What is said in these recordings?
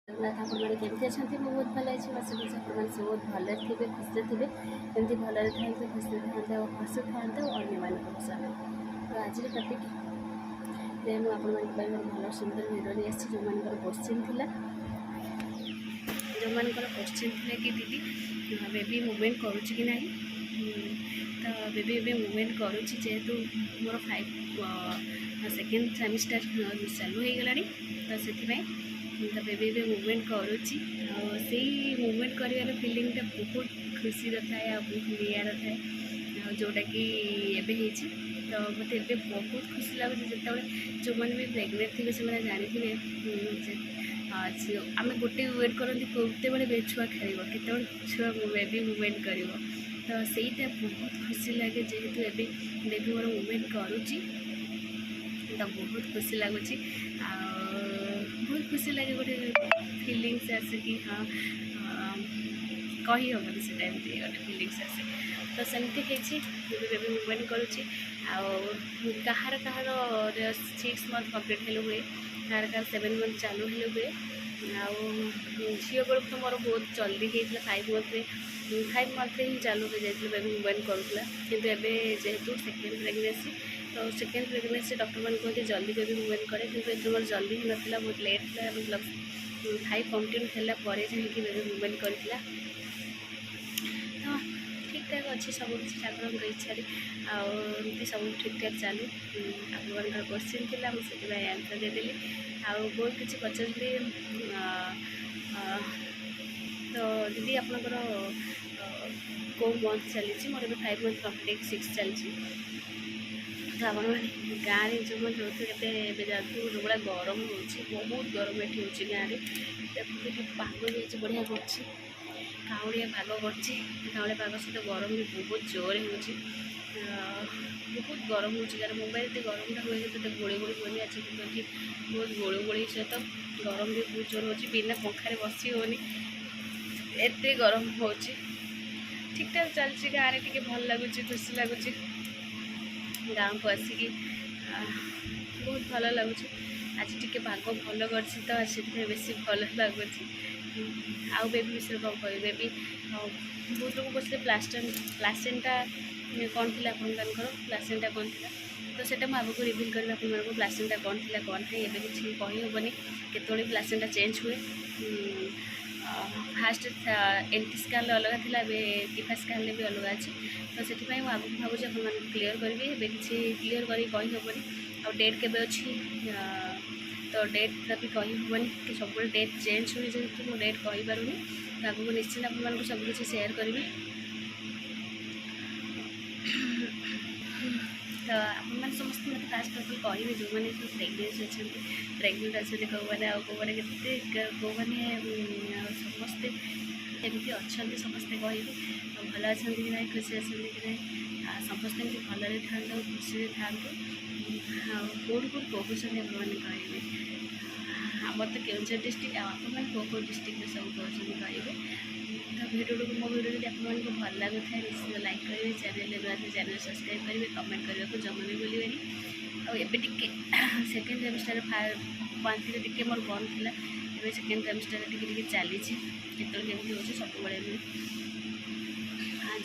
जगन्नाथ आपने केमती अच्छा मुझे बहुत भल अच्छी आशा करुँच आपने बहुत भले थे खुशी थे एमती भले था खुशी था और हसु था और अन्य मान हसाने तो आज टपिक मुझे आपंपाई गोटे भल सुंदर भिडियो नहीं आसी जो मान क्वेश्चन थी जो मान क्वेश्चन थे कि दीदी बेबी मुवमेंट करुच्ची कि ना तो बेबी ए मुवमेंट करुच्ची जेहेतु मोर 5 सेकेंड सेमिस्टर चालू हो गला तो से तो बेबी भी मुवमेंट करुच्ची से मुवमेंट कर फिलिंगटा बहुत खुशी थाए बहुत निआर थाए जोटा कि एवं तो मत ए बहुत खुशी लगुच जो जो मैंने भी प्रेगनेंट थे से जानी आम गोटे वेट करते बड़े छुआ खेल के छुआ बेबी मुवमेंट कर तो सहीटा बहुत खुशी लगे जेहेतु एवं बेबी मोर मुवमेंट करुच्ची तो बहुत खुशी लगुच बहुत खुशी लगे गोटे फिलिंग्स आसे कि हाँ कही हेनी से गोटे फिलिंग्स आसे तो सेमती बेबी मुवमेंट करुच्ची कहार कहार 6 मंथ कंप्लीट हेल्ले हुए कहार कहार 7 मंथ चालू हेल्ले हुए झील बेलू तो मोर बहुत जल्दी होता 5 मंथ ही चालू हो जाए बेबी मुवमेंट करूला किंतु एवं जेहेतु सेकेंड प्रेगनेंसी तो सेकेंड प्रेगनेंसी डॉक्टर मैंने कहते जल्दी बेबी मुवमेंट करे कि मोर जल्दी ही नाला बहुत लेट था मतलब 5 कंप्लीट होगापर जाकि बेबी मुवमेंट करता तो ठीक ठाक अच्छी सब किसी ठाकुर इच्छा आमती सब ठीक ठाक चालू आप क्वेश्चन थी मुझे आंसर देदेली आ बहुत किसी पचारे तो दीदी आपंकर कौ मंथ चली मोर 5 मंथ कंप्लीट 6 चलती तो आप गाँव में जो मैं जो जानते जो भाई गरम हो बहुत गरम ये हो गाँव में देखते पाग जाइए बढ़िया कर काउड़िया पाग कर पाग सहित गरम भी बहुत जोर हो बहुत गरम हो कारण मोबाइल गरमटा हुए तो गोली गोली हुए आज कि बहुत गोली गोली सहित गरम भी बहुत जोर हो बिना पंखार बसी होनी एत गरम हो ठीक ठाक चलती गाँव में टी भल लगुच खुशी लगुच गाँव को आसिकी बहुत भल लगुच आज टी पाग भल कर बेस भल लगुच आउ बेबी विषय कौन कह बेबी बहुत लोग बस प्लासेंटा कौन थी आपंकर प्लासेंटा कौन थी तो सेटा मुझे आगे रिविल करी आपको प्लासेंटा कौन थी कौन ना ये किसी कहीहबनी केतोड़ी प्लासेंटा चेंज हुए फास्ट एंटी स्कान अलग थी टीफा स्कान भी अलग अच्छी तो से आगे भावुँ आप क्लीयर करी किसी क्लीयर करहबनी आ डेट के अच्छी तो डेट भी कहीहबनी कि सब डेट चेंज हुए जेहतु मुझे डेट कहींपारूनी तो आगे निश्चित आपको सब किसी सेयार करी तो आप समस्त मतलब फास्ट ऑफ कहे जो मैंने सब प्रेगनेंट अच्छा प्रेगनेंट अच्छे कौ मैंने कौने कौने समस्ते एमती अच्छा समस्ते कहे भल अच्छा कि ना खुशी अच्छा कि ना समस्ते भल था खुशी था कौट कौट कहते आपने कहे आम तो केउझर डिस्ट्रिक्ट आप कौ डिस्ट्रिक्ट सब कहते कहे तो भिडियो मो भिडियो जब आपको भल लगुए निश्चित लाइक करेंगे चैनल नुआ चैनल सब्सक्राइब करेंगे कमेंट करने को जमा भी भूलें आए टे सेकेंड सेमिस्टर मंथली टी मोर बंद थी सेकेंड सेमिस्टर टी चली केमी हो सब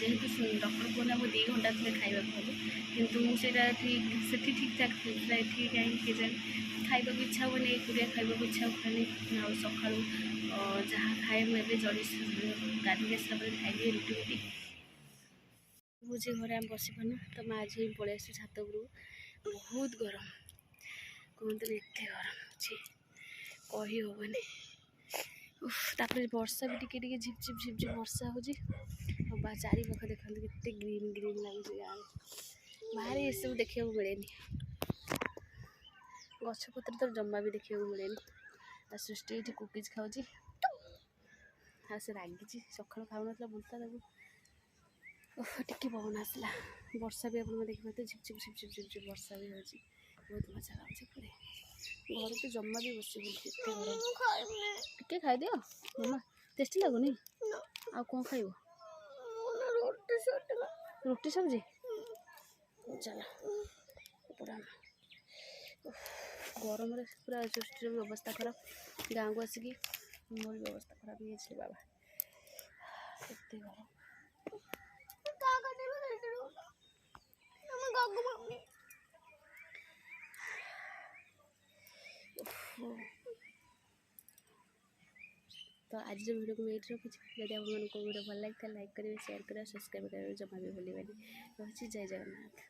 जेहेतु डॉक्टर कहना वो 2 घंटा थे खाइबा हब किंतु मुझे ठीक से ठीक ठाक था ये कहीं खाइबा इच्छा हेनी एकुटिया खाइबा इच्छा हेनी आ सका जहाँ खाए मुझे जड़ी गाधी आसला खाइबी रुटी रुटी बुझे घर आम बस पान तो मैं आज ही पलि आस छात उपरक बहुत गरम कहते एत गरम कही हेनी तापर वर्षा भी टी झिप झिप झिप झिप वर्षा हो चारि पाख देखते केते ग्रीन ग्रीन लगुच गाँव बाहर ये सब देखा मिले गछपत्र तो जमा भी देखा मिले सृष्टि ये कुकीज खाऊँ से रागी सका खाऊन बुलता टी पवन आसला वर्षा भी आप देखिए झिप झिप झिप झिप झिप झिप वर्षा भी हो बहुत मजा लागे पूरे घर तो जमा भी बस टे खाई दियो मम्मा टेस्टी लगुनि आ कौन खाइब रुटी सब्जी चल पूरा गरम पूरा सृष्टि भी अवस्था खराब गाँव को आसिकी ମୋର ବି ଅବସ୍ଥା ଖରାପ ହେଇଯାଇଛି ବାବା, ଏତେ ଗରମ। तो आज वीडियो को ये रखी, जब आपको वीडियो भल लगे लाइक करेंगे, शेयर करेंगे, सब्सक्राइब करेंगे जमा भी भूलें। रही जय जगन्नाथ।